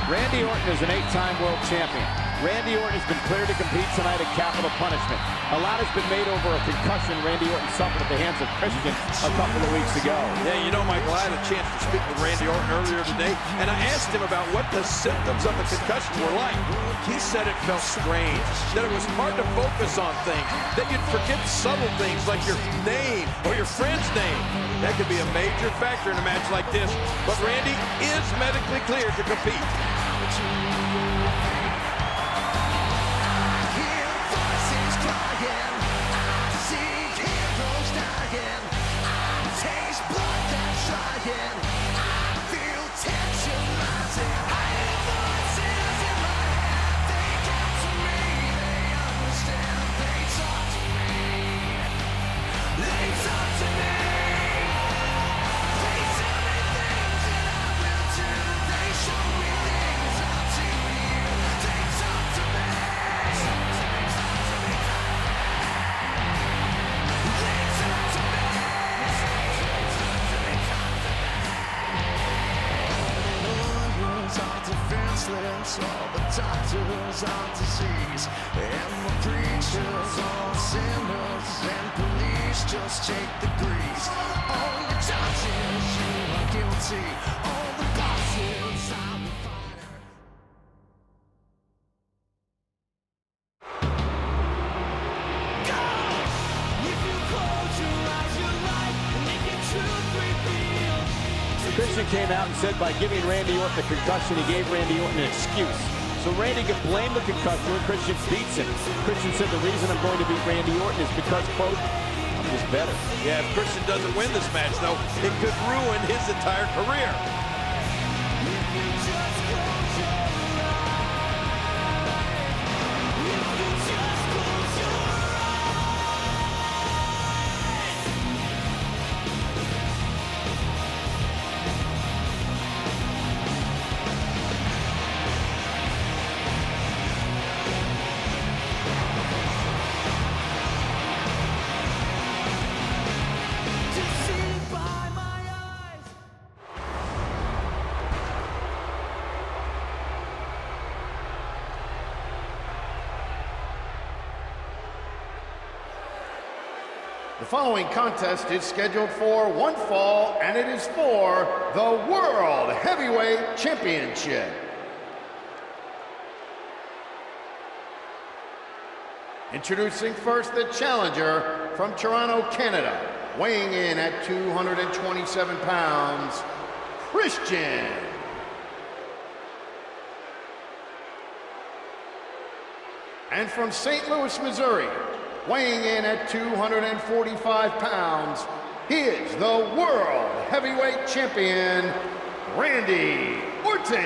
Randy Orton is an 8-time world champion. Randy Orton has been cleared to compete tonight at Capital Punishment. A lot has been made over a concussion Randy Orton suffered at the hands of Christian a couple of weeks ago. Yeah, you know, Michael, I had a chance to speak with Randy Orton earlier today, and I asked him about what the symptoms of the concussion were like. He said it felt strange, that it was hard to focus on things, that you'd forget subtle things like your name or your friend's name. That could be a major factor in a match like this, but Randy is medically cleared to compete. All the doctors on disease, and the preachers all sinners, and police just take the grease. All the judges, you are guilty. All the bosses, I'm the fighter. Go! If you close your eyes, your life, and make your truth reveal. Christian came out and said by giving Randy Orton the concussion, he gave Randy Orton an excuse. So Randy could blame the concussion when Christian beats him. Christian said the reason I'm going to beat Randy Orton is because, quote, I'm just better. Yeah, if Christian doesn't win this match, though, it could ruin his entire career. The following contest is scheduled for one fall, and it is for the World Heavyweight Championship. Introducing first the challenger from Toronto, Canada, weighing in at 227 pounds, Christian. And from St. Louis, Missouri, weighing in at 245 pounds, he is the World Heavyweight Champion, Randy Orton.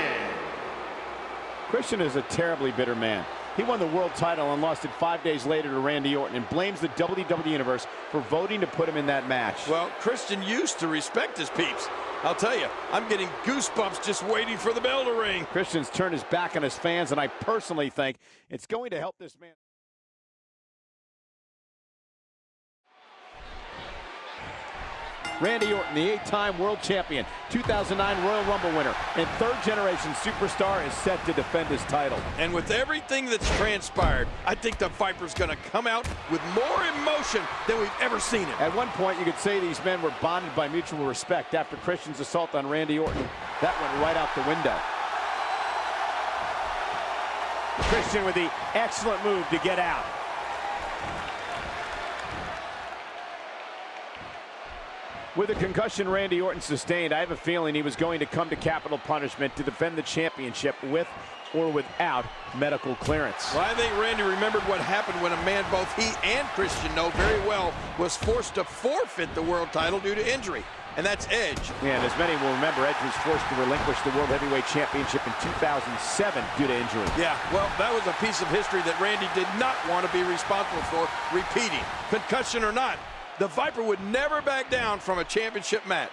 Christian is a terribly bitter man. He won the world title and lost it 5 days later to Randy Orton and blames the WWE Universe for voting to put him in that match. Well, Christian used to respect his peeps. I'll tell you, I'm getting goosebumps just waiting for the bell to ring. Christian's turned his back on his fans, and I personally think it's going to help this man. Randy Orton, the 8-time world champion, 2009 Royal Rumble winner, and third-generation superstar is set to defend his title. And with everything that's transpired, I think the Viper's going to come out with more emotion than we've ever seen it. At one point, you could say these men were bonded by mutual respect. After Christian's assault on Randy Orton, that went right out the window. Christian with the excellent move to get out. With a concussion Randy Orton sustained, I have a feeling he was going to come to Capital Punishment to defend the championship with or without medical clearance. Well, I think Randy remembered what happened when a man both he and Christian know very well was forced to forfeit the world title due to injury, and that's Edge. Yeah, and as many will remember, Edge was forced to relinquish the World Heavyweight Championship in 2007 due to injury. Yeah, well, that was a piece of history that Randy did not want to be responsible for repeating. Concussion or not, the Viper would never back down from a championship match.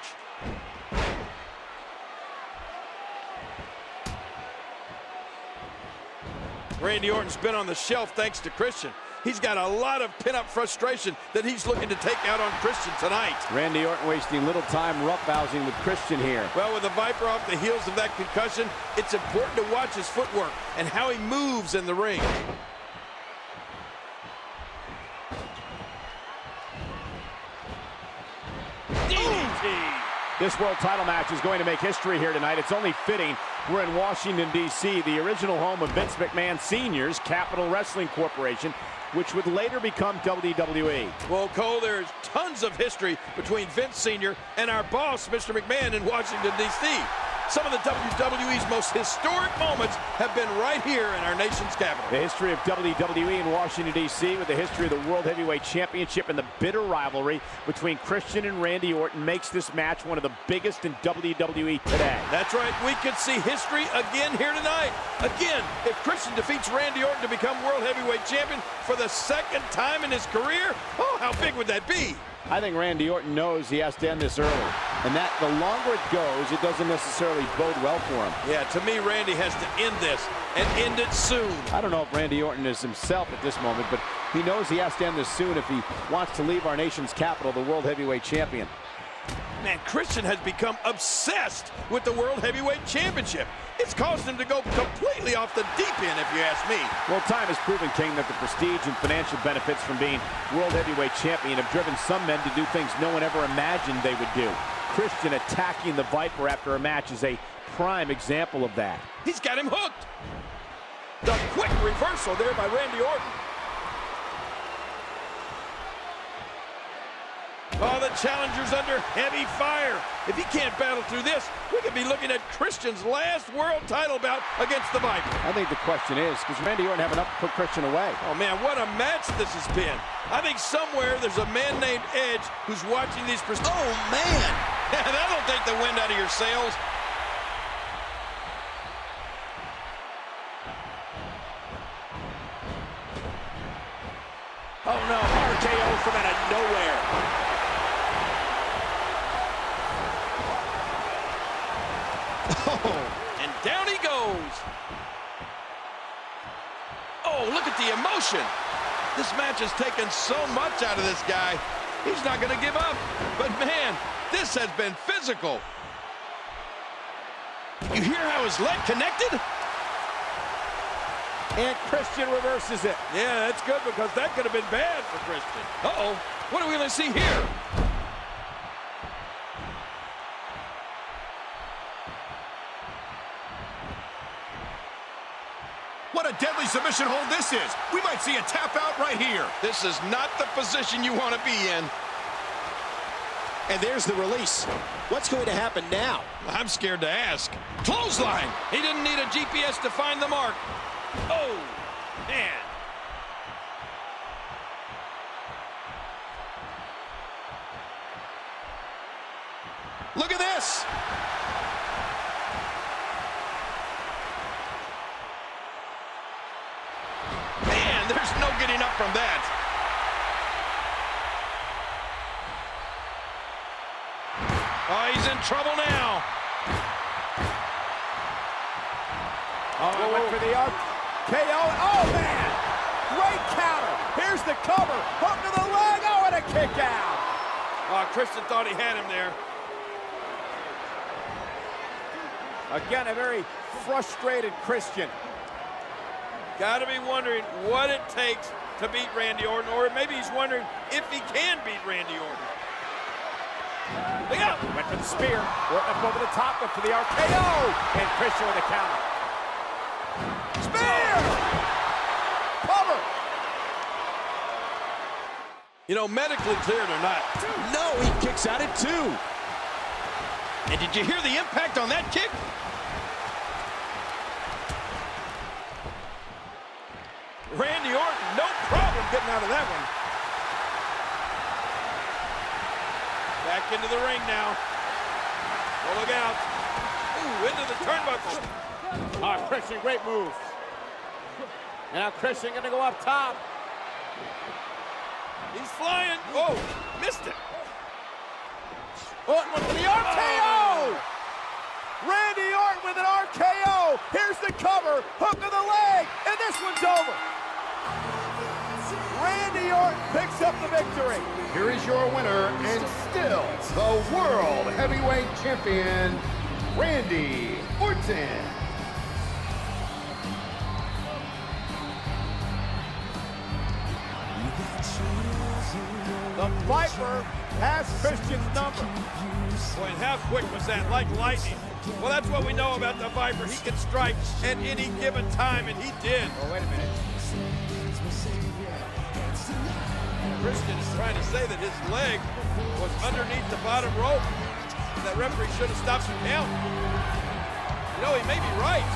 Randy Orton's been on the shelf thanks to Christian. He's got a lot of pin-up frustration that he's looking to take out on Christian tonight. Randy Orton wasting little time roughhousing with Christian here. Well, with the Viper off the heels of that concussion, it's important to watch his footwork and how he moves in the ring. DDT! This world title match is going to make history here tonight. It's only fitting. We're in Washington, D.C., the original home of Vince McMahon Sr.'s Capital Wrestling Corporation, which would later become WWE. Well, Cole, there's tons of history between Vince Sr. and our boss, Mr. McMahon, in Washington, D.C. Some of the WWE's most historic moments have been right here in our nation's capital. The history of WWE in Washington, D.C., with the history of the World Heavyweight Championship and the bitter rivalry between Christian and Randy Orton makes this match one of the biggest in WWE today. That's right. We could see history again here tonight. Again, if Christian defeats Randy Orton to become World Heavyweight Champion for the second time in his career, oh, how big would that be? I think Randy Orton knows he has to end this early, and that the longer it goes, it doesn't necessarily bode well for him. Yeah, to me, Randy has to end this and end it soon. I don't know if Randy Orton is himself at this moment, but he knows he has to end this soon if he wants to leave our nation's capital the World Heavyweight Champion. Man, Christian has become obsessed with the World Heavyweight Championship. It's caused him to go completely off the deep end, if you ask me. Well, time has proven, King, that the prestige and financial benefits from being World Heavyweight Champion have driven some men to do things no one ever imagined they would do. Christian attacking the Viper after a match is a prime example of that. He's got him hooked. The quick reversal there by Randy Orton. Oh, the challenger's under heavy fire. If he can't battle through this, we could be looking at Christian's last world title bout against the Viper. I think the question is, does Randy Orton have enough to put Christian away? Oh, man, what a match this has been. I think somewhere there's a man named Edge who's watching these... Oh, man! That'll take the wind out of your sails. Oh, no, RKO from out of nowhere. Oh, and down he goes. Oh, look at the emotion. This match has taken so much out of this guy. He's not going to give up. But, man, this has been physical. You hear how his leg connected? And Christian reverses it. Yeah, that's good because that could have been bad for Christian. Uh-oh. What are we going to see here? What a deadly submission hold this is. We might see a tap out right here. This is not the position you want to be in. And there's the release. What's going to happen now? I'm scared to ask. Clothesline. He didn't need a GPS to find the mark. Oh, man. Look at this. Man, there's no getting up from that. Oh, he's in trouble now. Oh, went for the RKO. Oh, man! Great counter. Here's the cover. Hook to the leg. Oh, and a kick out. Oh, Christian thought he had him there. Again, a very frustrated Christian. Got to be wondering what it takes to beat Randy Orton, or maybe he's wondering if he can beat Randy Orton. Look out! Went for the spear. Orton up over the top, went for the RKO. And Christian with a counter. Spear! Cover! You know, medically cleared or not. No, he kicks out at 2. And did you hear the impact on that kick? Randy Orton, no problem getting out of that one. Back into the ring now. Oh, look out. Ooh, into the turnbuckle. Ah, Christian, great move. And now Christian gonna go up top. He's flying. Oh, missed it. Orton went for the RKO! Randy Orton with an RKO. Here's the cover, hook of the leg, and this one's over. Randy Orton picks up the victory. Here is your winner and still the World Heavyweight Champion, Randy Orton. The Viper has Christian's number. Boy, and how quick was that? Like lightning. Well, that's what we know about the Viper. He can strike at any given time, and he did. Oh, wait a minute. Christian is trying to say that his leg was underneath the bottom rope. That referee should have stopped the count. You know, he may be right.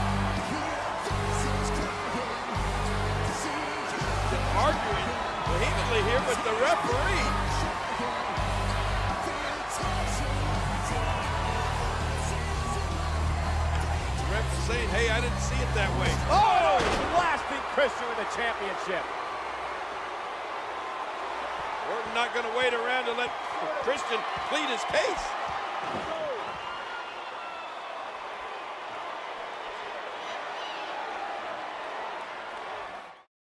Just arguing vehemently here with the referee. The ref is saying, hey, I didn't see it that way. Oh, blasting Christian with the championship. Orton not going to wait around to let Christian plead his case.